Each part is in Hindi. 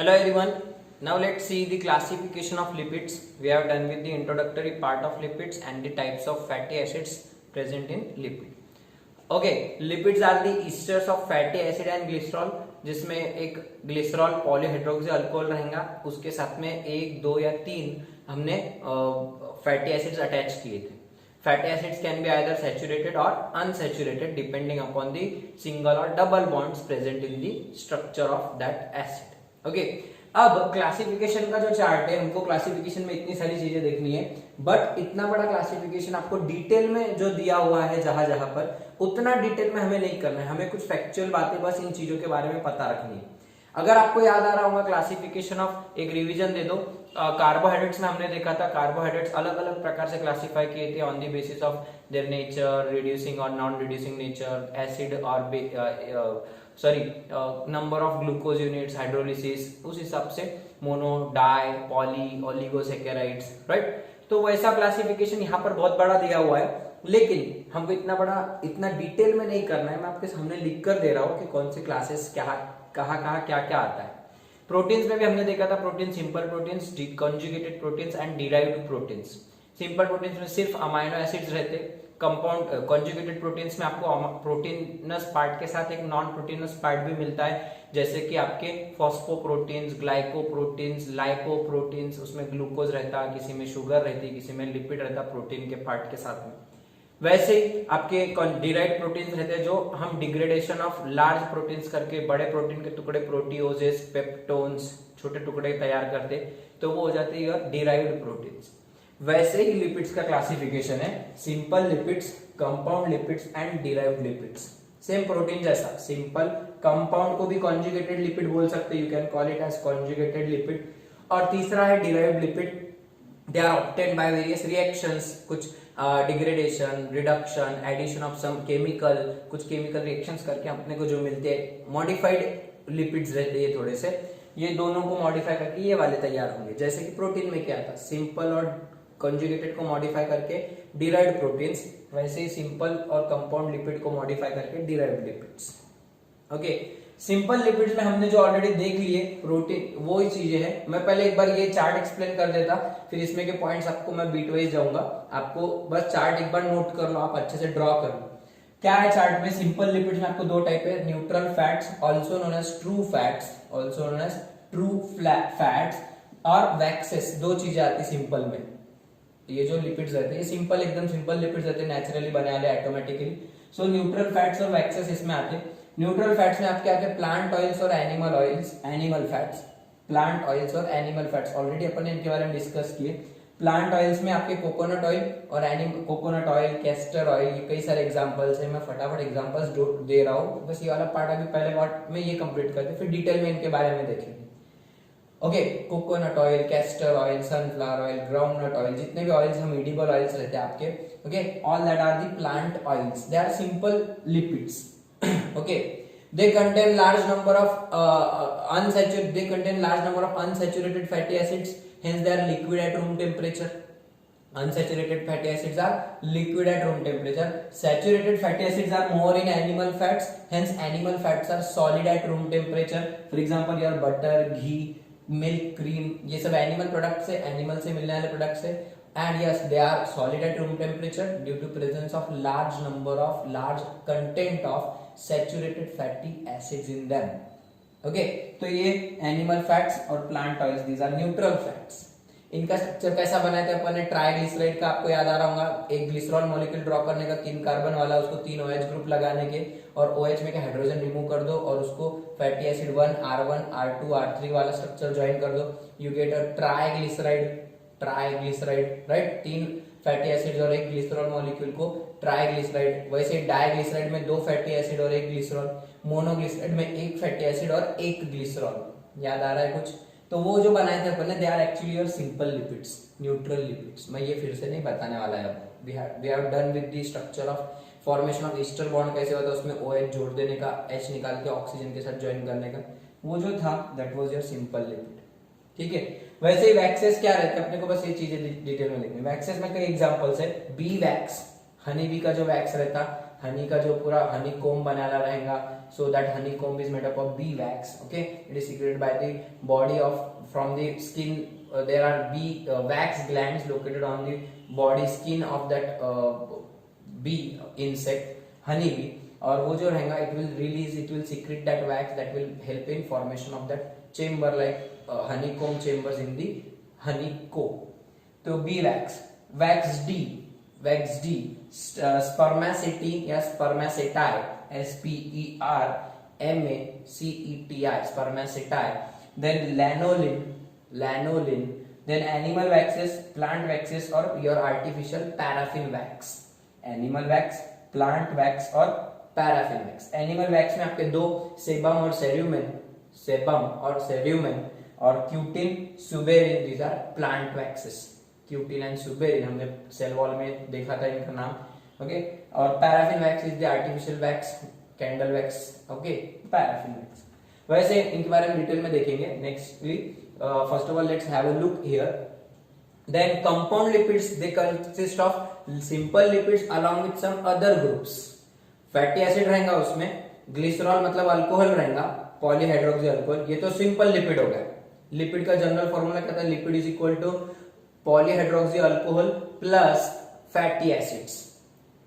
Hello everyone. Now let's see the classification of lipids. We have done with the introductory part of lipids and the types of fatty acids present in lipid. Okay, lipids are the esters of fatty acid and glycerol, जिसमें एक ग्लिसरॉल पॉलीहाइड्रोक्सी अल्कोहल रहेगा, उसके साथ में एक दो या तीन हमने फैटी एसिड्स अटैच किए थे. Fatty acids can be either saturated or unsaturated depending upon the single or double bonds present in the structure of that acid. Okay अब क्लासिफिकेशन का जो चार्ट है, हमको क्लासिफिकेशन में इतनी सारी चीजें देखनी है, बट इतना बड़ा क्लासिफिकेशन आपको डिटेल में जो दिया हुआ है जहां जहां पर, उतना डिटेल में हमें नहीं करना है. हमें कुछ फैक्चुअल बातें बस इन चीजों के बारे में पता रखनी है. अगर आपको याद आ रहा होगा क्लासिफिकेशन ऑफ, एक रिवीजन दे दो. कार्बोहाइड्रेट्स में हमने देखा था कार्बोहाइड्रेट्स अलग अलग प्रकार से क्लासिफाई किए थे on the basis of their nature, reducing और नॉन रिड्यूसिंग नेचर, एसिड और number of glucose units, hydrolysis, उस हिसाब से mono, di, poly, oligosaccharides, right. तो वैसा क्लासिफिकेशन यहाँ पर बहुत बड़ा दिया हुआ है, लेकिन हमको इतना डिटेल में नहीं करना है. मैं आपके सामने लिख कर दे रहा हूँ कि कौन से क्लासेस कहाँ क्या क्या आता है. प्रोटीन्स में भी हमने देखा था protein, simple proteins, conjugated proteins and derived proteins. Simple proteins में सिर्फ अमाइनो एसिड्स रहते. कंपाउंड कॉन्जुगेटेड प्रोटीन्स में आपको प्रोटीनस पार्ट के साथ एक नॉन प्रोटीनस पार्ट भी मिलता है, जैसे कि आपके फॉस्फोप्रोटीन्स, ग्लाइकोप्रोटीन्स, लाइपोप्रोटीन्स, उसमें ग्लूकोज रहता, किसी में शुगर रहती, किसी में लिपिड रहता प्रोटीन के पार्ट के साथ में. वैसे ही आपके डिराइव्ड प्रोटीन्स रहते हैं जो हम डिग्रेडेशन ऑफ लार्ज प्रोटीन्स करके बड़े प्रोटीन के टुकड़े, प्रोटीओजेस, पेप्टोन्स, छोटे टुकड़े तैयार करते, तो वो हो जाते हैं डिराइव्ड प्रोटीन्स. वैसे ही लिपिड्स का क्लासिफिकेशन है, simple lipids, compound lipids and derived lipids. Same protein जैसा सिंपल, कंपाउंड को भी कॉन्जुगेटेड लिपिड बोल सकते, you can call it as conjugated lipid. और तीसरा है derived lipid. They are obtained by various reactions, कुछ degradation, reduction, addition of some chemical, कुछ केमिकल रिएक्शंस करके अपने को जो मिलते हैं मॉडिफाइड लिपिड्स रहते हैं थोड़े से, ये दोनों को मॉडिफाई करके ये वाले तैयार होंगे. जैसे कि प्रोटीन में क्या था, सिंपल और कॉन्जुगेटेड को मॉडिफाई करके डिराइव्ड प्रोटीन्स, वैसे ही सिंपल और कंपाउंड लिपिड को मॉडिफाई करके derived lipids. Okay, simple lipids में हमने जो ऑलरेडी देख लिए प्रोटीन, वो ही चीजें हैं. मैं पहले एक बार ये चार्ट एक्सप्लेन कर देता, फिर इसमें के पॉइंट्स आपको मैं बीट वाइज जाऊंगा. आपको बस चार्ट एक बार नोट कर लो, आप अच्छे से ड्रॉ कर लो. क्या है चार्ट में, सिंपल लिपिड्स में आपको दो टाइप है, neutral fats also known as true fats, also known as true fats, और वैक्सेस. दो चीजें आती सिंपल में. ये जो लिपिड्स रहते हैं ये सिंपल, एकदम सिंपल लिपिड्स रहते हैं, नेचुरली बने वाले ऑटोमेटिकली. सो न्यूट्रल फैट्स और वैक्सेस इसमें आते हैं. न्यूट्रल फैट्स में आपके आते हैं प्लांट ऑयल्स और animal oils, animal fats, plant oils और एनिमल फैट्स. ऑलरेडी अपन ने इनके बारे में डिस्कस किए. प्लांट ऑयल्स में आपके कोकोनट ऑयल और कोकोनट ऑयल, कैस्टर ऑयल, ये कई सारे एग्जांपल्स हैं. मैं फटाफट एग्जांपल्स दे रहा हूँ, बस ये वाला पार्ट अभी पहले पार्ट में ये कंप्लीट करते, फिर डिटेल में इनके बारे में देखेंगे. Okay, coconut oil, castor oil, sunflower oil, groundnut oil, जितने भी ऑयल्स हम एडिबल ऑयल्स रहते हैं आपके, okay, all that are the plant oils. They are simple lipids. Okay, they contain large number of unsaturated fatty acids, hence they are liquid at room temperature. Unsaturated fatty acids are liquid at room temperature. Saturated fatty acids are more in animal fats, hence animal fats are solid at room temperature. For example, your butter, ghee, milk, cream, ये सब एनिमल प्रोडक्ट्स है, एनिमल से मिलने वाले प्रोडक्ट्स है. And yes, they are solid at room temperature due to presence of large content of saturated fatty acids in them. Okay, तो ये एनिमल फैट्स और plant oils, these are neutral fats. इनका स्ट्रक्चर कैसा बनाया था अपन ने, ट्राइग्लिसराइड का आपको याद आ रहा होगा. एक ग्लिसरॉल मॉलिक्यूल ड्रॉ करने का, 3 कार्बन वाला, उसको 3 OH ग्रुप लगाने के, और OH में के हाइड्रोजन रिमूव कर दो और उसको fatty acid 1 R1 R2 R3 वाला स्ट्रक्चर ज्वाइन कर दो. You get a triglyceride, right. 3 fatty acid और एक ग्लिसरॉल मॉलिक्यूल को ट्राइग्लिसराइड. वैसे डाइग्लिसराइड में 2 फैटी एसिड और एक ग्लिसरॉल. मोनोग्लिसराइड में 1 फैटी एसिड और 1 ग्लिसरॉल. याद आ रहा है कुछ? तो वो जो बनाए थे अपन ने, they are actually your simple lipids, neutral lipids. मैं ये फिर से नहीं बताने वाला है. अब we have done with the structure of formation of ester bond कैसे होता है, उसमें OH जोड़ देने का, H निकाल के ऑक्सीजन के साथ ज्वाइन करने का, वो जो था that was your simple lipid. ठीक है. वैसे ही वैक्सेस क्या रहते हैं, अपने को बस ये चीजें डिटेल में देखनी. वैक्सेस में कई एग्जांपल्स है. बी वैक्स, हनी बी का जो वैक्स रहता, हनी का जो पूरा हनी कोम बनाना रहेगा, so that honeycomb is made up of bee wax. Okay, it is secreted by the body of from the skin. There are bee wax glands located on the body skin of that bee insect, honey bee. और वो जो रहेगा it will secrete that wax that will help in formation of that chamber like honeycomb chambers in the honeycomb. तो बी वैक्स. वैक्स डी स्पर्मेसिटी या spermaceti, SPERMACETI, spermaceti. Then lanolin. Then animal waxes, plant waxes और your artificial paraffin wax. Animal wax, plant wax और पैराफिन वैक्स. एनिमल वैक्स में आपके दो सेबम और सेरुमेन और cutin suberin, these are plant waxes. Cutin and suberin हमने सेल वॉल में देखा था इनका नाम. ओके, और paraffin wax is the artificial wax, candle wax. Okay, paraffin wax. वैसे इनके बारे में डिटेल में देखेंगे nextly. First of all let's have a look here. Then compound lipids, they consist of simple lipids along with some other groups. Fatty acid रहेगा उसमें, ग्लिसरॉल मतलब अल्कोहल रहेगा, पॉलीहाइड्रोक्सी अल्कोहल. ये तो सिंपल लिपिड हो गया. लिपिड का जनरल फॉर्मूला क्या था? Lipid is equal to polyhydroxy alcohol plus fatty acids.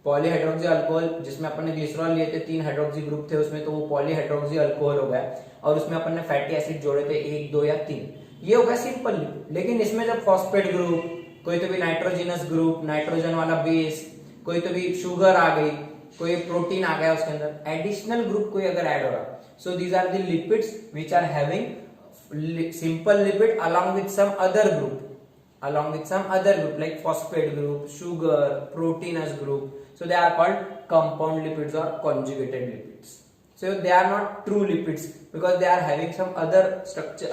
Polyhydroxy alcohol जिसमें अपन ने ग्लिसरॉल लिए थे, 3 हाइड्रोक्सी ग्रुप थे उसमें, तो वो पॉलीहाइड्रोक्सी अल्कोहल हो गया. और उसमें अपन ने फैटी एसिड जोड़े थे 1, 2 या 3. ये हो गया सिंपल लिपिड. लेकिन इसमें जब फॉस्फेट ग्रुप, कोई तो भी नाइट्रोजिनस ग्रुप, नाइट्रोजन वाला बेस, कोई तो भी शुगर आ गई, कोई प्रोटीन आ गया उसके अंदर, एडिशनल ग्रुप कोई अगर ऐड हो रहा, so these are the lipids which are having simple lipid along with some other group like phosphate group, sugar, proteinous group. So they are called compound lipids or conjugated lipids. So they are not true lipids because they are having some other structure,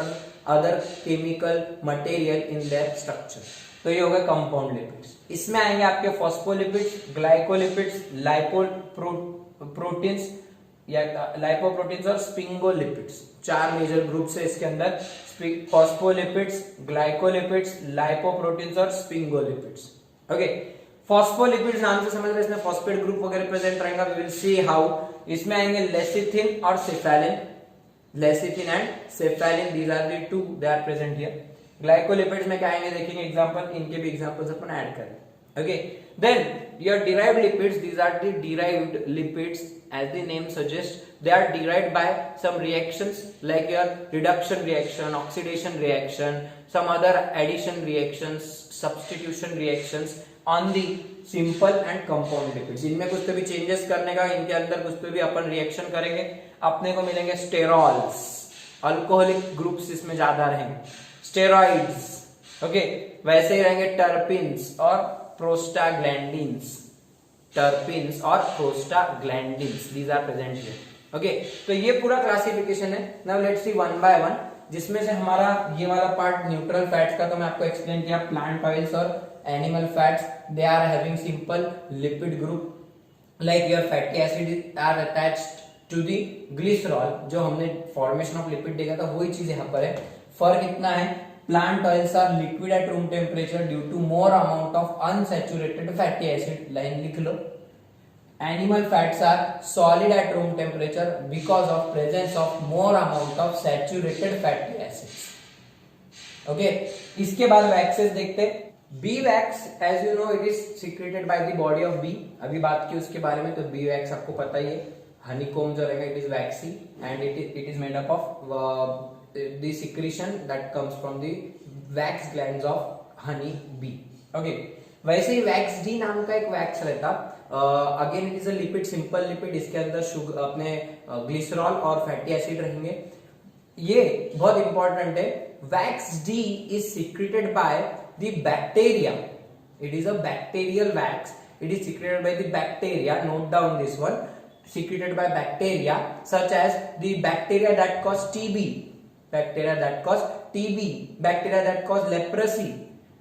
other chemical material in their structure. तो ये हो गए कंपाउंड लिपिड्स. इसमें आएंगे आपके फॉस्फोलिपिड्स, ग्लाइकोलिपिड्स, लाइपोप्रोटीन्स या लाइपोप्रोटीन्स और स्पिंगोलिपिड्स. 4 मेजर ग्रुप्स है इसके अंदर. फॉस्फोलिपिड्स, ग्लाइकोलिपिड्स, लाइपोप्रोटीन्स और स्पिंगोलिपिड्स. ओके, फॉस्फोलिपिड्स नाम से समझ रहे, इसमें फॉस्फेट ग्रुप वगैरह प्रेजेंट रहेगा. We will see how. इसमें आएंगे लेसिथिन और cephalin. Lecithin and cephalin, these are the two, they are present here. Glycolipids में क्या आएंगे देखेंगे एग्जांपल, इनके भी एग्जांपल्स अपन ऐड करें. Okay, then your derived lipids, these are the derived lipids. As the name suggests, they are derived by some reactions like your reduction reaction, oxidation reaction, some other addition reactions, substitution reactions on the simple and compound lipids. इनमें कुछ तो भी चेंजेस करने का, इनके अंदर कुछ तो भी अपन रिएक्शन करेंगे, अपने को मिलेंगे स्टेरॉल्स. अल्कोहलिक ग्रुप्स इसमें ज्यादा रहेंगे. स्टेरॉइड्स. ओके, वैसे ही रहेंगे टर्पिन्स और prostaglandins. these are present here. Okay, तो ये पूरा क्लासिफिकेशन है. Now let's see one by one, जिसमें से हमारा ये वाला पार्ट न्यूट्रल फैट्स का तो मैं आपको एक्सप्लेन किया. प्लांट ऑयल्स और animal fats, they are having simple lipid group like your fatty acid are attached to the glycerol. जो हमने फॉर्मेशन ऑफ लिपिड देखा था वही चीज यहाँ पर है. फर्क इतना है, plant oils are liquid at room temperature due to more amount of unsaturated fatty acid. Line लिख लो. Animal fats are solid at room temperature because of presence of more amount of saturated fatty acids. Okay, इसके बाद वैक्सेस देखते. B wax, as you know, it is secreted by the body of bee. अभी बात की उसके बारे में, तो बी वैक्स आपको पता ही है. हनीकॉम जो रहेगा it is waxy and it is made up of the secretion that comes from the wax glands of honey bee. Okay, वैसे ही वैक्स डी नाम का एक वैक्स रहता. Again it is a lipid, simple lipid. इसके अंदर शुगर, अपने ग्लिसरॉल और फैटी एसिड रहेंगे. ये बहुत इंपॉर्टेंट है. Wax D is secreted by the bacteria. It is a bacterial wax. It is secreted by the bacteria. Note down this one. Secreted by bacteria such as the bacteria that cause TB, bacteria that cause TB, bacteria that cause leprosy.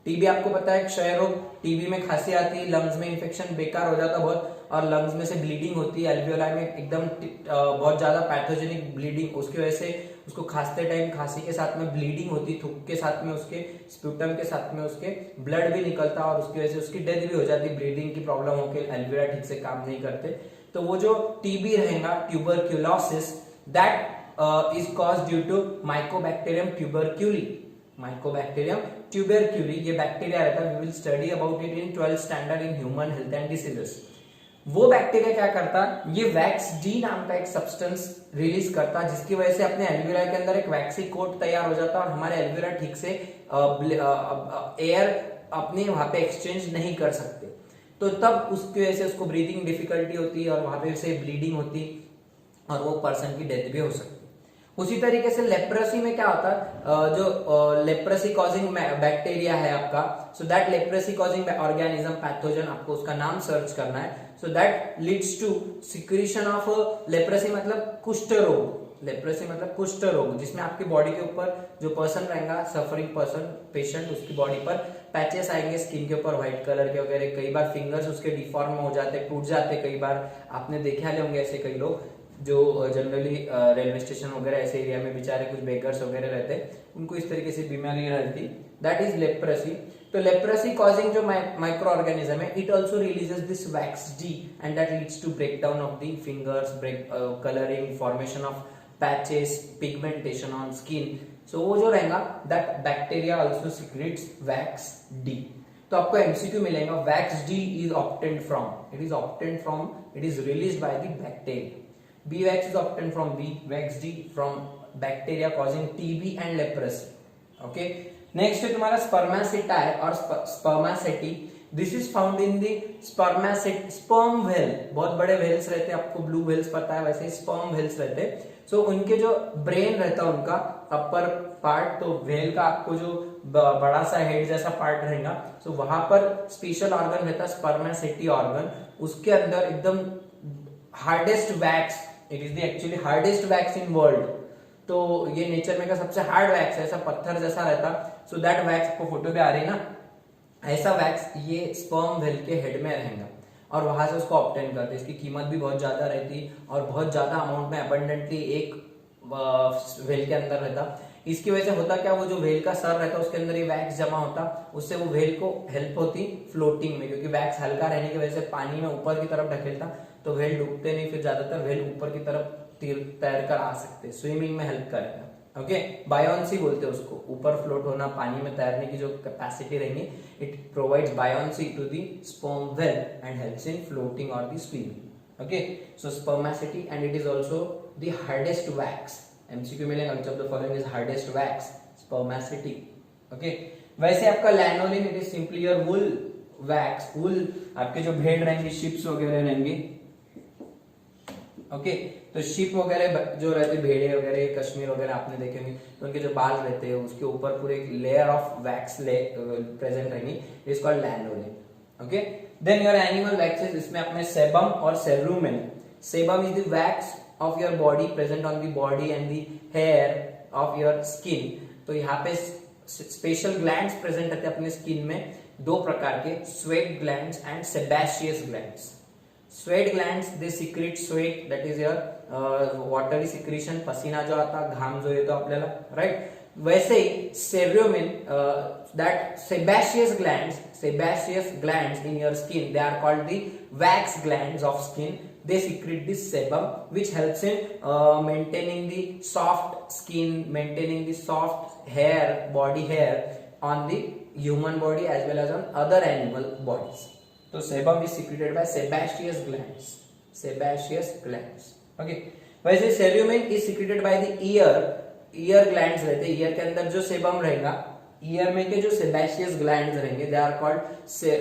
TB आपको पता है क्षय रोग. टीबी में खांसी आती है, लंग्स में इन्फेक्शन बेकार हो जाता बहुत, और लंग्स में से ब्लीडिंग होती है. एल्वियोलाई में एकदम बहुत ज्यादा पैथोजेनिक ब्लीडिंग. उसकी वजह से उसको खांसते टाइम खांसी के साथ में ब्लीडिंग होती, थूक के साथ में उसके स्प्यूटम के साथ में उसके ब्लड भी निकलता, और उसकी वजह से उसकी डेथ भी हो जाती. ब्लीडिंग की प्रॉब्लम होकर एल्वियोलाई ठीक से काम नहीं करते. तो वो जो टीबी रहेगा, tuberculosis, that is cause due to mycobacterium tuberculi. Mycobacterium tuberculi ये बैक्टीरिया रहता है, we will study about it in 12th standard in human health and diseases. वो बैक्टीरिया क्या करता है, ये वैक्स डी नाम का एक सब्सटेंस रिलीज करता है, जिसकी वजह से अपने एल्वियोलाई के अंदर एक वैक्सी कोट तैयार हो जाता है और हमारे एल्वियोलाई ठीक से एयर अपने वहां पे एक्सचेंज नहीं कर सकते। तो तब उसकी वजह से उसको ब्रीदिंग डिफिकल्टी होती है और वहां पे से ब्लीडिंग होती और वो पर्सन की डेथ भी हो सकती है। उसी तरीके से लेप्रेसी में क्या होता है, जो लेप्रेसी कॉजिंग बैक्टीरिया है आपका, so that leprosy causing organism pathogen, आपको उसका नाम सर्च करना है। So that leads to secretion of leprosy मतलब कुष्ठ रोग, लेप्रेसी मतलब कुष्ठ रोग, जिसमें आपकी बॉडी के ऊपर जो पर्सन रहेगा, सफरिंग पर्सन, पेशेंट, उसकी बॉडी पर पैचेस आएंगे स्किन के ऊपर व्हाइट कलर के वगैरह, कई बार फिंगर्स उसके डिफॉर्म हो जाते, टूट जाते, कई बार आपने देखे होंगे ऐसे कई लोग जो जनरली रेलवे स्टेशन वगैरह ऐसे एरिया में बेचारे कुछ बेगर्स वगैरह रहते हैं, उनको इस तरीके से बीमारी रहती, दैट इज लेप्रेसी। तो लेप्रेसी कॉजिंग जो माइक्रो ऑर्गेनिज्म है, it also releases this wax D and that leads to break down of the fingers, break colouring, formation of patches, pigmentation on skin. So वो जो रहेगा that bacteria also secretes wax D. तो आपको एमसीक्यू मिलेगा, wax D is obtained from, it is obtained from, it is released by the bacteria. B wax is obtained from B, wax D from bacteria causing TB and leprosy. Okay. Next है तुम्हारा spermaceti और spermaceti. This is found in the sperm whale. बहुत बड़े whales रहते हैं, आपको blue whales पता है, वैसे sperm whales रहते हैं। So उनके जो brain रहता है उनका upper part, तो whale का आपको जो बड़ा सा हेड जैसा पार्ट रहेगा, so वहां पर स्पेशल ऑर्गन रहता है spermaceti ऑर्गन, उसके अंदर एकदम hardest wax, it is the actually hardest wax in world. तो ये नेचर में का सबसे हार्ड वैक्स है, ऐसा पत्थर जैसा रहता। सो दैट वैक्स आपको फोटो पे आ रही ना, ऐसा वैक्स ये स्पर्म व्हेल के हेड में रहेगा और वहां से उसको ऑब्टेन करते। इसकी कीमत भी बहुत ज्यादा रहती और बहुत ज्यादा अमाउंट में अबंडेंटली एक व्हेल के अंदर रहता। इसकी वजह से होता क्या, वो जो व्हेल का सर रहता उसके अंदर ये वैक्स जमा होता, उससे वो व्हेल को हेल्प होती फ्लोटिंग में, क्योंकि वैक्स हल्का रहने की वजह से पानी में ऊपर की तरफ ढकेलता, तो व्हेल डूबते नहीं, फिर ज्यादातर व्हेल ऊपर की तरफ तैर कर आ सकते, स्विमिंग में हेल्प करेगा। ओके, बायोन्सी बोलते हैं उसको, ऊपर फ्लोट होना, पानी में तैरने की जो कैपेसिटी रहेगी, it provides buoyancy to the sperm whale and helps in floating और the swimming. Okay, so spermaceti and it is also the hardest wax. MCQ मिलेगा, which of the following is hardest wax? Spermaceti. Okay, वैसे आपका lanolin, it is simply your wool wax. Wool आपके जो भेड़ रहेंगे, शिप्स वगैरह रहेंगे, ओके, तो शिप वगैरह जो रहते, भेड़े वगैरह, कश्मीर वगैरह आपने देखे होंगे, तो उनके जो बाल रहते हैं उसके ऊपर पूरे एक लेयर ऑफ वैक्स प्रेजेंट रहेंगी, it is called lanolin. Okay, then your animal waxes, इसमें अपने सेबम और cerumen. Sebum is the wax of your body present on the body and the hair of your skin. तो यहाँ पे स्पेशल ग्लैंड्स प्रेजेंट रहते हैं अपने स्किन में, दो प्रकार के, sweat glands and sebaceous glands. Sweat glands they secrete sweat, that is your watery secretion, पसीना जो आता, घाम जो येतो आपल्याला, राइट। वैसे ही cerumen, that sebaceous glands in your skin, they are called the wax glands of skin. They secrete this sebum which helps in maintaining the soft skin, maintaining the soft hair, body hair on the human body as well as on other animal bodies. So sebum is secreted by sebaceous glands. Sebaceous glands. Okay. वैसे cerumen is secreted by the ear. Ear glands रहते हैं, ear के अंदर जो sebum रहेगा, ईयर में के जो सेबेशियस ग्लैंड्स रहेंगे, they are called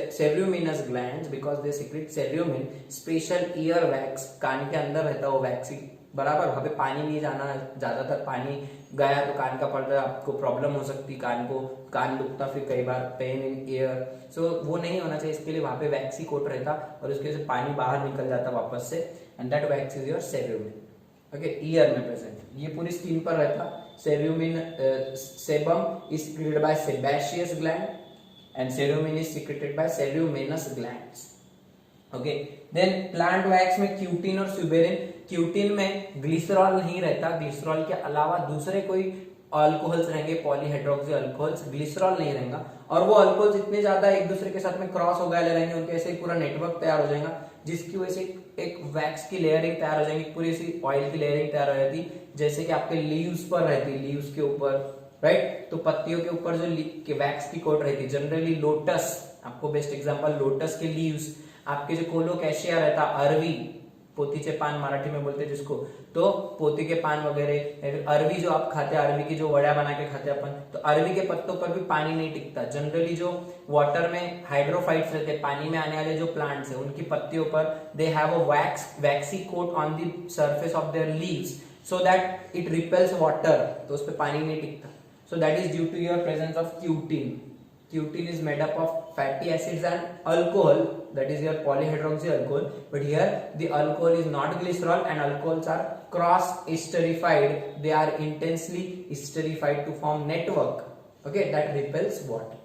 ceruminous glands because they secrete cerumen, special ear wax, कान के अंदर रहता है वो वैक्सी, बराबर। वहां पे पानी नहीं जाना, ज्यादातर पानी गया तो कान का पड़ रहा है, आपको प्रॉब्लम हो सकती, कान दुखता, फिर कई बार पेन इन ईयर, सो वो नहीं होना चाहिए, इसके लिए वहां पे वैक्सी कोट रहता और उसके से पानी बाहर निकल जाता वापस से, and that wax is your cerumen. Okay, ear में प्रेजेंट, ये पूरी स्किन पर रहता। Cerumen, sebum is secreted by sebaceous gland and cerumen is secreted by ceruminous glands. Okay, then plant wax में क्यूटिन और सुबेरिन। क्यूटिन में ग्लिसरॉल नहीं रहता, ग्लिसरॉल के अलावा दूसरे कोई अल्कोहल्स रहेंगे, पॉलीहाइड्रोक्सी अल्कोहल्स, ग्लिसरॉल नहीं रहेगा, और वो अल्कोहल्स इतने ज्यादा एक दूसरे के साथ में क्रॉस हो गए रहेंगे, उनके ऐसे पूरा नेटवर्क तैयार हो जाएगा, जिसकी वजह से एक वैक्स की लेयरिंग तैयार हो जाएगी, पूरी सी ऑयल की लेयरिंग तैयार हो जाती, जैसे कि आपके लीव्स पर रहती, लीव्स के ऊपर, राइट। तो पत्तियों के ऊपर जो वैक्स की कोट रहती, जनरली लोटस, आपको बेस्ट एग्जांपल लोटस के लीव्स, आपके जो कोलोकैशिया रहता, अरवी, पोतीचे पान मराठी में बोलते हैं जिसको, तो पोती के पान वगैरह, या फिर अरवी जो आप खाते हैं, अरवी की जो वड़ा बना के खाते हैं अपन, तो अरवी के पत्तों पर भी पानी नहीं टिकता। जनरली जो वाटर में हाइड्रोफाइट्स रहते हैं, पानी में आने वाले जो प्लांट्स है, उनकी पत्तियों पर they have a waxy coat on the surface of their leaves so that it repels water, तो उस पर पानी नहीं टिकता। So that is due to your presence of cutin. Cutin is made up of fatty acids and alcohol, that is your polyhydroxy alcohol, but here the alcohol is not glycerol and alcohols are cross esterified, they are intensely esterified to form network, okay, that repels water.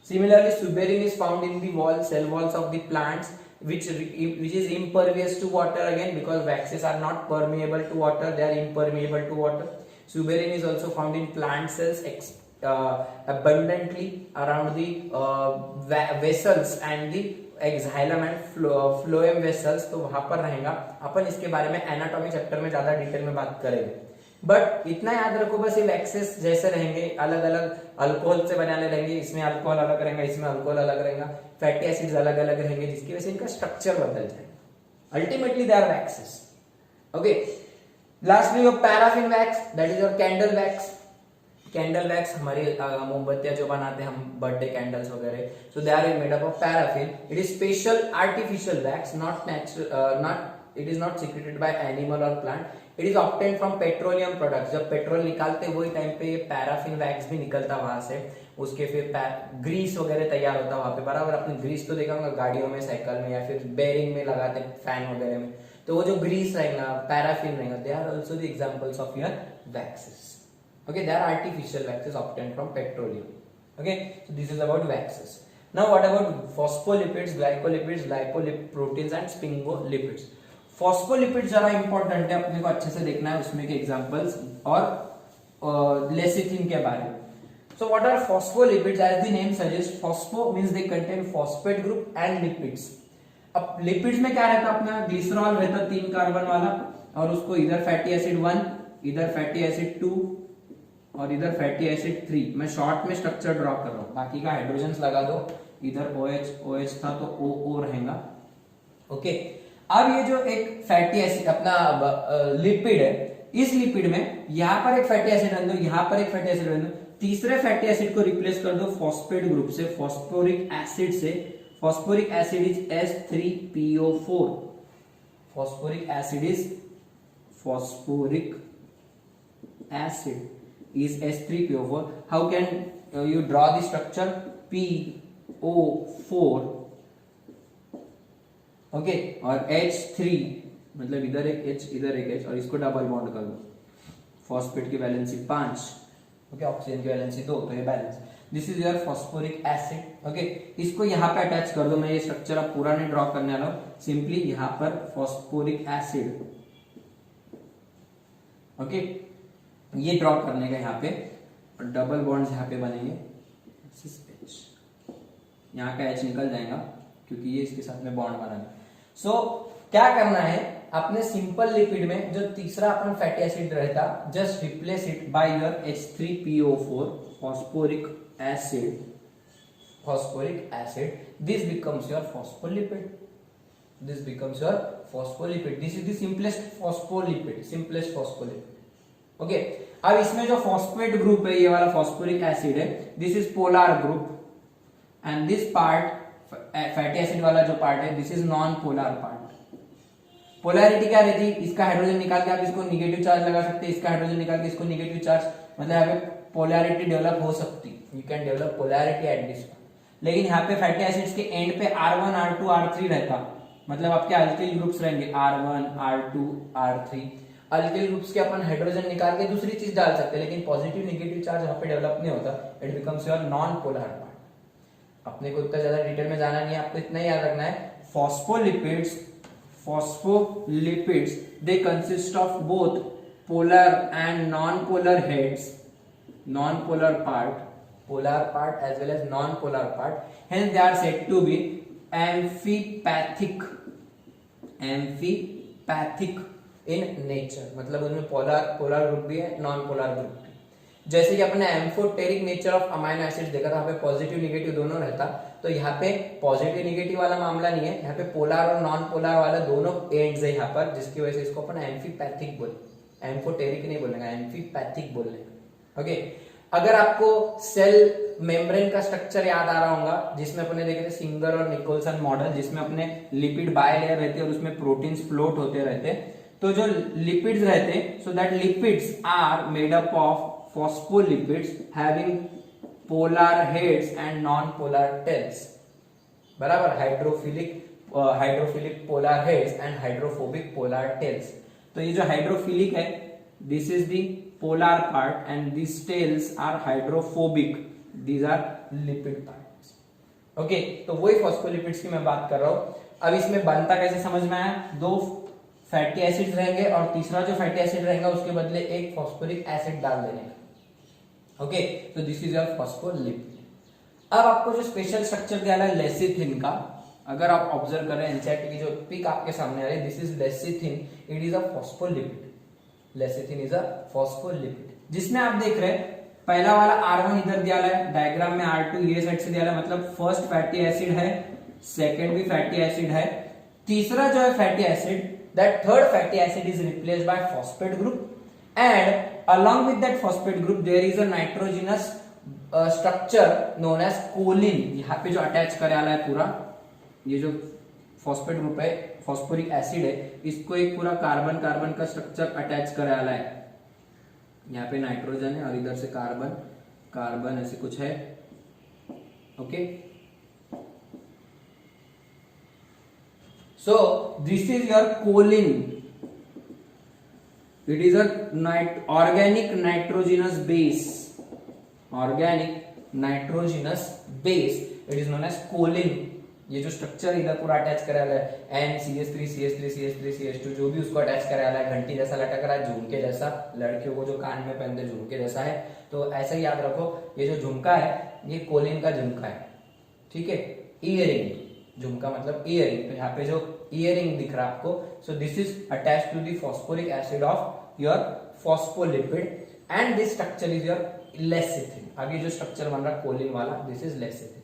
Similarly, suberin is found in the cell walls of the plants, which is impervious to water, again because waxes are not permeable to water, they are impermeable to water. Suberin is also found in plant cells abundantly around the vessels and the xylem and phloem vessels, तो वहां पर रहेगा। अपन इसके बारे में एनाटॉमी चैप्टर में ज्यादा डिटेल में बात करेंगे, बट इतना याद रखो बस, ये वैक्सेस जैसे रहेंगे, अलग अलग अल्कोहल से बनाने रहेंगे, इसमें अल्कोहल अलग रहेगा, इसमें अल्कोहल अलग रहेगा, फैटी एसिड्स अलग अलग रहेंगे, जिसकी वजह से इनका स्ट्रक्चर बदल जाएगा। Ultimately they are waxes, okay. Lastly your paraffin wax, that is your candle wax. Candle wax हमारी मोमबत्तियां जो बनाते हैं हम, बर्थडे कैंडल्स वगैरह, so they are made up of paraffin. It is special artificial wax, not natural, it is not secreted by animal or plant, it is obtained from petroleum products. जब पेट्रोल निकालते वही टाइम पे ये पैराफिन वैक्स भी निकलता वहां से, उसके फिर ग्रीस वगैरह तैयार होता वहां पे, बराबर। आपने ग्रीस तो देखा होगा गाड़ियों में, साइकिल में, या फिर बेरिंग में लगाते फैन वगैरह में, तो वो जो ग्रीस रहेगा, पैराफिन रहेगा, they are also the examples of your waxes, okay, they are artificial waxes obtained from petroleum, okay. So this is about waxes. Now what about phospholipids, glycolipids, lipoproteins and sphingolipids? phospholipids जरा इंपॉर्टेंट है, अपने को अच्छे से देखना है उसमें के एग्जांपल्स और लेसिथिन के बारे में। So what are phospholipids? As the name suggests, phospho means they contain phosphate group and lipids. अब लिपिड्स में क्या रहता है अपना, ग्लिसरॉल रहता 3 कार्बन वाला, और उसको इधर फैटी एसिड 1, इधर फैटी एसिड 2 और इधर फैटी एसिड 3। मैं शॉर्ट में स्ट्रक्चर ड्रॉ कर रहा हूं, बाकी का हाइड्रोजन लगा दो, इधर OH था तो O रहेगा, ओके। अब ये जो एक फैटी एसिड अपना लिपिड है, इस लिपिड में यहां पर एक फैटी एसिड रख दो, यहां पर एक फैटी एसिड रख दो, तीसरे फैटी एसिड को रिप्लेस कर दो फॉस्फेट ग्रुप से, फॉस्फोरिक एसिड से। Phosphoric acid is H3PO4, phosphoric acid is is H3PO4. How can you draw the structure? PO4, okay, और H3, मतलब इधर एक H इधर एक H, और इसको डबल बॉन्ड कर दो, फॉस्फेट की वैलेंसी 5, ओके, ऑक्सीजन की वैलेंसी 2, तो ये balance. This is your phosphoric acid, okay. इसको यहाँ पे अटैच कर दो, मैं ये स्ट्रक्चर अब पूरा नहीं ड्रॉ करने वाला हूं, सिंपली यहाँ पर फॉस्फोरिक एसिड, ओके, ये ड्रॉ करने का यहाँ पे, डबल बॉन्ड्स यहाँ पे बनेंगे, यहाँ का H निकल जाएगा क्योंकि ये इसके साथ में बॉन्ड बना है। सो क्या करना है, अपने सिंपल लिपिड में जो तीसरा अपन फैटी एसिड रहता, just replace it by your H3PO4, phosphoric acid, this becomes your phospholipid, this is the simplest phospholipid, okay. अब इसमें जो फॉस्फेट ग्रुप है, ये वाला फॉस्फोरिक एसिड है, this is polar group, and this part fatty acid वाला जो पार्ट है, this is non polar part. Polarity क्या रहती है, इसका हाइड्रोजन निकाल के आप इसको निगेटिव चार्ज लगा सकते हैं, इसका हाइड्रोजन निकाल के इसको निगेटिव चार्ज, मतलब यहाँ पे पोलैरिटी डेवलप हो सकती, you can develop polarity at this. लेकिन यहाँ पे फैटी एसिड्स के एंड पे R1, R2, R3 रहता, मतलब आपके अल्किल ग्रुप्स रहेंगे R1, R2, R3। Alkyl groups के अपन हाइड्रोजन निकाल के दूसरी चीज डाल सकते हैं, लेकिन पॉजिटिव नेगेटिव चार्ज यहाँ पे डेवलप नहीं होता, it becomes your non polar part. अपने को इतना ज्यादा डिटेल में जाना नहीं है, आपको इतना ही याद रखना है, phospholipids they consist of both polar and non-polar heads, non-polar part, polar part as well as non-polar part, hence they are said to be amphipathic, amphipathic in nature, मतलब उनमें पोलर ग्रुप भी है, नॉन पोलर ग्रुप भी। जैसे कि अपने amphoteric nature of amino acid देखा था, यहाँ पे पॉजिटिव निगेटिव दोनों रहता, तो यहाँ पे पॉजिटिव निगेटिव वाला मामला नहीं है, यहाँ पे पोलर और नॉन पोलर वाला दोनों एंड्स है यहाँ पर, जिसकी वजह से इसको अपन एम्फीपैथिक बोल, एम्फोटेरिक नहीं बोलेगा, एम्फीपैथिक बोलेगा। ओके, अगर आपको सेल मेम्ब्रेन का स्ट्रक्चर याद आ रहा होगा, जिसमें अपने देखे थे सिंगर और निकोलसन मॉडल, जिसमें अपने लिपिड बायलेयर रहते और उसमें प्रोटीन्स फ्लोट होते रहते, तो जो लिपिड्स रहते, so that lipids are made up of phospholipids having polar heads and non-polar tails, बराबर, hydrophilic polar heads and hydrophobic polar tails। तो ये जो हाइड्रोफिलिक है, this is the polar part and these tails are hydrophobic, these are lipid parts। Okay, तो वही फॉस्फोलिपिड्स की मैं बात कर रहा हूं। अब इसमें बनता कैसे समझ में आया, दो फैटी एसिड रहेंगे और तीसरा जो फैटी एसिड रहेगा उसके बदले एक फॉस्फोरिक एसिड डाल देने का। ओके, तो दिस इज योर फॉस्फोलिपिड। अब आपको जो स्पेशल स्ट्रक्चर दिया है लेसिथिन का, अगर आप ऑब्जर्व करें एनसीईआरटी की जो पिक आपके सामने आ रही है, this is lecithin, it is a phospholipid. Lecithin is a phospholipid, जिसमें आप देख रहे हैं पहला वाला R1 इधर दिया है डायग्राम में, R2 ये साइड से दिया है, मतलब फर्स्ट फैटी एसिड है, सेकेंड भी फैटी एसिड है, तीसरा जो है fatty acid, that third fatty acid is replaced by phosphate group and along with that phosphate group there is a nitrogenous structure known as choline। यहाँ पे जो अटैच करे वाला है पूरा ये जो फॉस्फेट ग्रुप है, फॉस्फोरिक एसिड है, इसको एक पूरा कार्बन कार्बन का स्ट्रक्चर अटैच करे वाला है। यहाँ पे नाइट्रोजन है और इधर से कार्बन कार्बन ऐसे कुछ है। Okay, so this is your choline, it is a organic nitrogenous base, it is known as choline। ये जो स्ट्रक्चर इधर पूरा अटैच करा है NCH3CH3CH3CH2 जो भी उसको अटैच करा है, घंटी जैसा लटक रहा है, झुमके जैसा, लड़कियों को जो कान में पहनते झुमके जैसा है, तो ऐसा ही याद रखो, ये जो झुमका है ये कोलिन का झुमका है, ठीक है, इयरिंग, झुमका मतलब इयरिंग, तो यहाँ पे जो इयरिंग दिख रहा है आपको, so this is attached to the phosphoric acid of your phospholipid and this structure is your lecithin. अब ये जो स्ट्रक्चर बन रहा है कोलिन वाला, दिस इज लेसिथिन।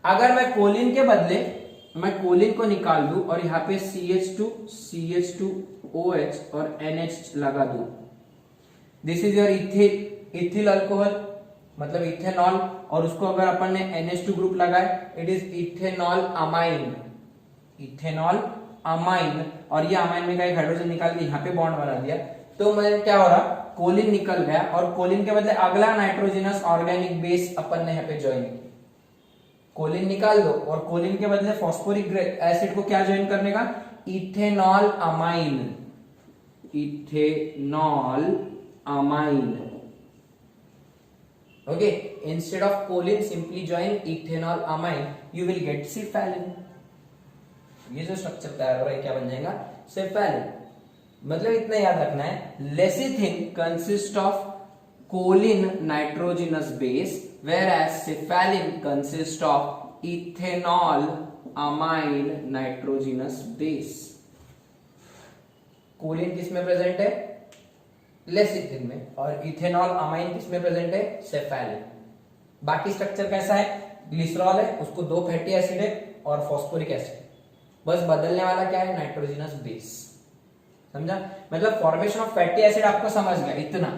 अगर मैं कोलिन के बदले मैं कोलिन को निकाल दूं और यहाँ पे CH2OH और NH लगा दूं, this is your ethyl alcohol, मतलब इथेनॉल, और उसको अगर अपन ने NH2 ग्रुप लगाए, इट इज इथेनॉल अमाइन, और ये अमाइन में का एक हाइड्रोजन निकाल के यहाँ पे बॉन्ड बना दिया, तो मैं क्या हो रहा, कोलिन निकल गया, और कोलिन के बदले अगला नाइट्रोजनस ऑर्गेनिक बेस अपन ने यहाँ पे ज्वाइन किया। कोलिन निकाल दो और कोलिन के बदले फॉस्फोरिक एसिड को क्या ज्वाइन करने का, ethanol amine. Okay, instead of choline simply join ethanol amine, you will get cephalin। ये जो स्ट्रक्चर तैयार हो रहा है क्या बन जाएगा, सेफेलिन। मतलब इतना याद रखना है, lecithin consist of choline nitrogenous base whereas cephalin consists of ethanol amine nitrogenous base। Choline किसमें प्रेजेंट है, लेसिथिन में, और इथेनॉल अमाइन किसमें प्रेजेंट है, सेफेलिन। बाकी स्ट्रक्चर कैसा है, ग्लिसरॉल है, उसको दो फैटी एसिड है और फॉस्फोरिक एसिड, बस बदलने वाला क्या है, नाइट्रोजनस बेस। समझा, मतलब फॉर्मेशन ऑफ फैटी एसिड आपको समझ गया इतना।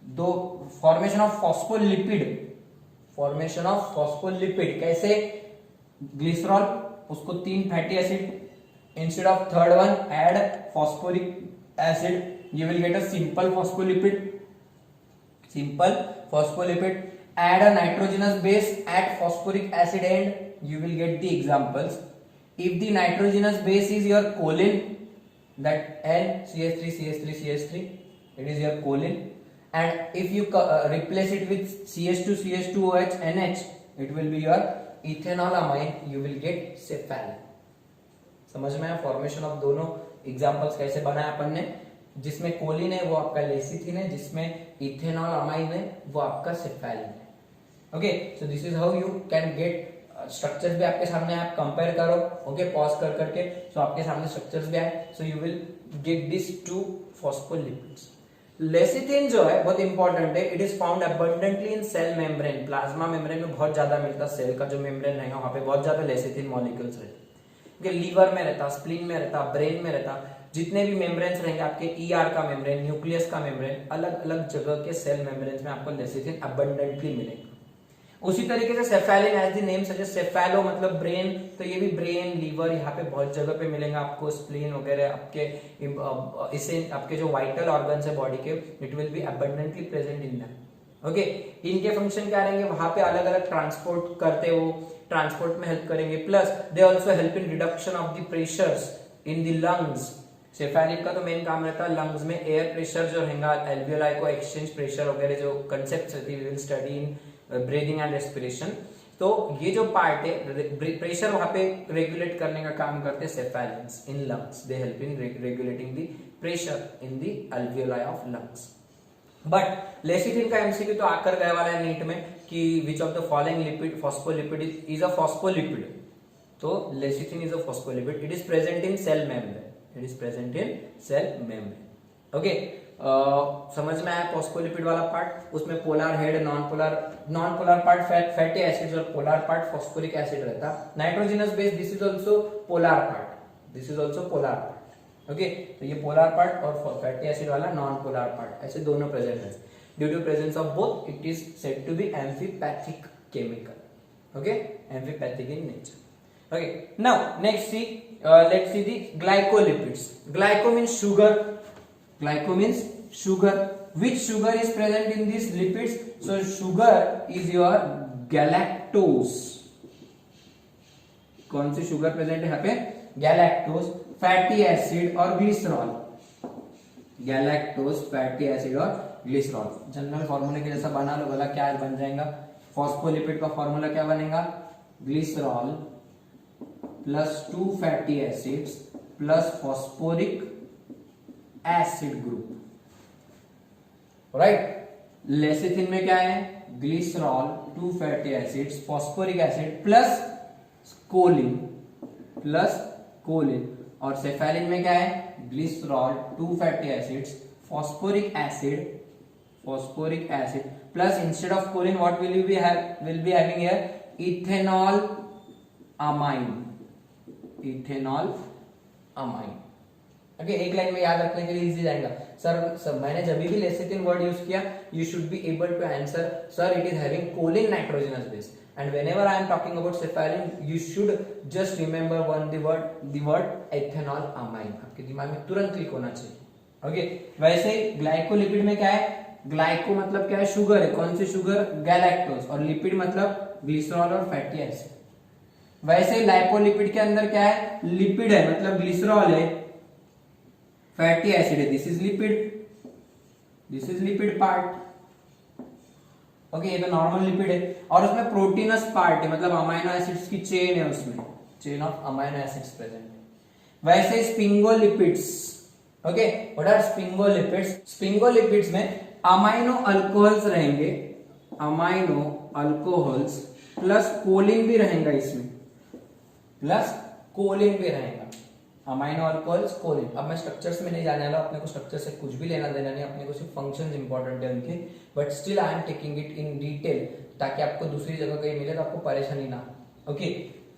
दो फॉर्मेशन ऑफ फॉस्फोलिपिड कैसे, ग्लिसरॉल, उसको तीन fatty acid, instead of third one add phosphoric acid, you will get a simple phospholipid, add a nitrogenous base, add phosphoric acid, and you will get the examples। if the nitrogenous base is your choline, that NCH3CH3CH3, it is your choline, and if you replace it with CH2CH2OH NH, it will be your ethanol amine, you will get cephalin। समझ में आया फॉर्मेशन ऑफ दोनों एग्जांपल्स कैसे बनाया अपन ने, जिसमें कोलिन है वो आपका लेसिथिन है, जिसमें इथेनॉल अमाइन है वो आपका सेफेलिन है। Okay, so this is how you can get structures भी आपके सामने, आप कंपेयर करो, ओके, पॉज कर करके, सो आपके सामने स्ट्रक्चर्स भी आए, so you will get this two phospholipids. Lecithin जो है बहुत इंपॉर्टेंट है, it is found abundantly in cell membrane, plasma membrane में बहुत ज्यादा मिलता है, सेल का जो मेम्ब्रेन रहेगा वहां पे बहुत ज्यादा लेसिथिन मॉलिक्यूल्स रहते हैं। लीवर में रहता, स्प्लीन में रहता, ब्रेन में रहता, जितने भी मेम्ब्रेन्स रहेंगे आपके, ईआर का मेम्ब्रेन, न्यूक्लियस का मेम्ब्रेन, अलग अलग जगह के सेल मेम्ब्रेन्स में आपको लेसिथिन अबंडेंटली मिलेगा। उसी तरीके से सेफेलिन, as the name suggest, cephalo मतलब ब्रेन, तो ये भी ब्रेन, लीवर, यहाँ पे बहुत जगह पे मिलेंगे आपको, स्प्लीन वगैरह आपके, इससे आपके जो वाइटल ऑर्गन्स है बॉडी के, it will be abundantly present in that, okay. इनके फंक्शन क्या रहेंगे, वहां पे अलग अलग ट्रांसपोर्ट करते हो, ट्रांसपोर्ट में हेल्प करेंगे, plus they also help in reduction of the pressures in the lungs. Cephalin का तो मेन काम रहता है लंग्स में एयर प्रेशर जो रहेगा, एल्वियोलाई को एक्सचेंज प्रेशर वगैरह जो कंसेप्ट रहती है, we will study in breathing and respiration. तो ये जो पार्ट है, प्रेशर वहां पे रेगुलेट करने का काम करते हैं cephalins in lungs, they help in regulating the pressure in the alveoli of lungs. But lecithin का एमसीक्यू तो आकर गए वाला है नीट में कि which of the following lipid phospholipid is a phospholipid, तो lecithin is a phospholipid, it is present in cell membrane, it is present in cell membrane, okay. समझ में आया फॉस्फोलिपिड वाला पार्ट, उसमें polar head, non polar part fatty acids और पोलर पार्ट फॉस्फोरिक एसिड रहता। Nitrogenous base, this is also polar part, this is also polar part, okay. तो ये पोलर पार्ट और फैटी एसिड वाला नॉन पोलर पार्ट, ऐसे दोनों प्रेजेंट है। Due to presence of both it is said to be amphipathic chemical, okay, amphipathic in nature, okay. Now next see, let's see the glycolipids. Glyco means sugar, glyco means sugar. Which sugar is present in these lipids? So sugar is your galactose. कौन सी शुगर प्रेजेंट है यहाँ पे, गैलेक्टोज, फैटी एसिड और ग्लिसरॉल, गैलेक्टोज, फैटी एसिड और ग्लिसरॉल। जनरल फॉर्मूले के जैसा बना लो, बोला क्या बन जाएगा, फॉस्फोलिपिड का फॉर्मूला क्या बनेगा, glycerol plus 2 fatty acids plus phosphoric acid group, right. Lecithin में क्या है, glycerol, 2 fatty acids, phosphoric acid plus choline, और सेफेलिन में क्या है, glycerol, 2 fatty acids, phosphoric acid plus, instead of choline what will be having here, ethanol amine, okay. एक लाइन में याद रखने के लिए इजी जाएगा। सर मैंने जब भी लेसिथिन वर्ड यूज किया, you should be able to answer, sir it is having choline nitrogenous base, and whenever I am talking about cephalin, you should just remember the word ethanol amine, आपके दिमाग में तुरंत क्लिक होना चाहिए, ओके। वैसे ग्लाइकोलिपिड में क्या है, ग्लाइको मतलब क्या है, शुगर है, कौन सी शुगर, गैलेक्टोज, और लिपिड मतलब ग्लिसरॉल और फैटी एसिड। वैसे लाइपोलिपिड के अंदर क्या है, लिपिड है, मतलब ग्लिसरॉल है, फैटी एसिड है, this is lipid part, okay. ये तो नॉर्मल लिपिड है, और उसमें प्रोटीनस पार्ट है, मतलब अमाइनो एसिड्स की चेन है, उसमें chain of amino acids present है। वैसे स्पिंगोलिपिड्स, ओके, व्हाट आर स्पिंगोलिपिड्स, स्पिंगोलिपिड्स में अमाइनो अल्कोहल्स रहेंगे, अमाइनो अल्कोहल्स प्लस कोलिन भी रहेगा, इसमें प्लस कोलिन भी रहेगा, अमाइनो अल्कोहल्स, कोलिन। अब मैं स्ट्रक्चर्स में नहीं जाने वाला, अपने को स्ट्रक्चर से कुछ भी लेना देना नहीं, अपने को सिर्फ फंक्शंस इंपॉर्टेंट है उनके, but still I am taking it in detail, ताकि आपको दूसरी जगह कहीं मिले तो आपको परेशानी ना, ओके।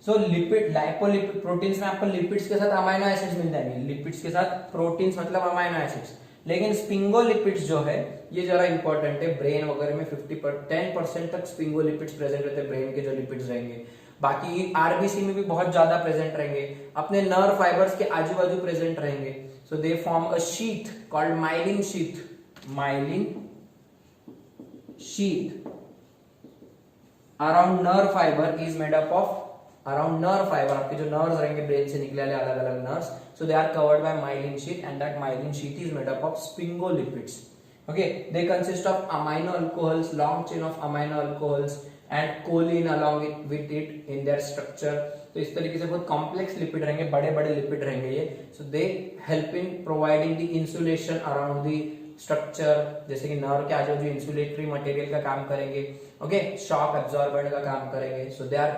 सो लिपिड, लाइपोलिपिड, प्रोटीन्स में आपको लिपिड्स के साथ अमाइनो एसिड्स मिल जाएंगे, लिपिड्स के साथ प्रोटीन्स मतलब अमाइनो एसिड्स। लेकिन स्पिंगोलिपिड्स जो है ये जरा इंपॉर्टेंट है, ब्रेन वगैरह में 10% तक स्पिंगोलिपिड्स प्रेजेंट रहते हैं, ब्रेन के जो लिपिड्स रहेंगे। बाकी आरबीसी में भी बहुत ज्यादा प्रेजेंट रहेंगे, अपने नर्व फाइबर्स के आजू बाजू प्रेजेंट रहेंगे, so they form a sheath called myelin sheath, around nerve fibre is made up of, around nerve fibre, आपके जो नर्व्स रहेंगे ब्रेन से निकले वाले अलग अलग nerves, so they are covered by myelin sheath, and that myelin sheath is made up of sphingolipids, okay. They consist of amino alcohols, long chain of amino alcohols and choline along with it in their structure. तो इस तरीके से बहुत कॉम्प्लेक्स लिपिड रहेंगे, बड़े बड़े लिपिड रहेंगे ये, so they help in providing the insulation around the structure, जैसे कि नर्व के आजू बाजू इंसुलेटरी मटेरियल का काम करेंगे, ओके, शॉक एब्जॉर्बेंट का काम करेंगे, so they are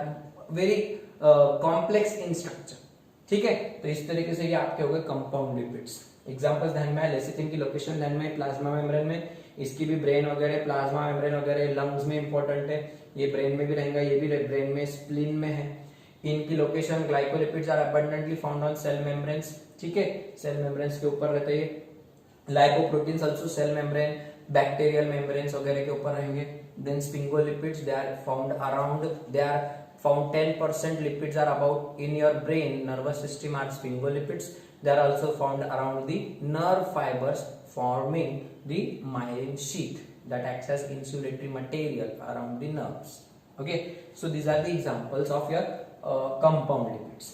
very complex in structure, ठीक है। तो इस तरीके से ये आपके हो गए कंपाउंड लिपिड्स। एग्जांपल्स ध्यान में आए, लेसिथिन की लोकेशन ध्यान में, प्लाज्मा मेम्ब्रेन में, इसकी भी ब्रेन वगैरह, प्लाज्मा मेम्ब्रेन वगैरह, लंग्स में इंपॉर्टेंट है, ये ब्रेन में भी रहेगा, ये भी ब्रेन में, स्प्लीन में है। इनकी location, glycolipids are abundantly found on cell membranes, ठीक है, सेल मेम्ब्रेन्स के ऊपर रहते हैं। Lipoproteins also cell membrane, bacterial membranes वगैरह के ऊपर रहेंगे। Then sphingolipids, they are found around, they are found 10% lipids are about in your brain nervous system are sphingolipids. They are also found around the nerve fibers forming the myelin sheath that acts as insulatory material around the nerves. Okay, so these are the examples of your compound lipids.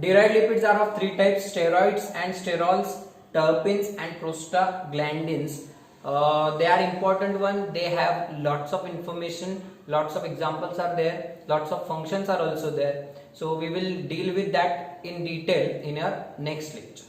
Derived lipids are of three types: steroids and sterols, terpenes and prostaglandins. They are important one, they have lots of information, lots of examples are there, lots of functions are also there. So we will deal with that in detail in our next lecture.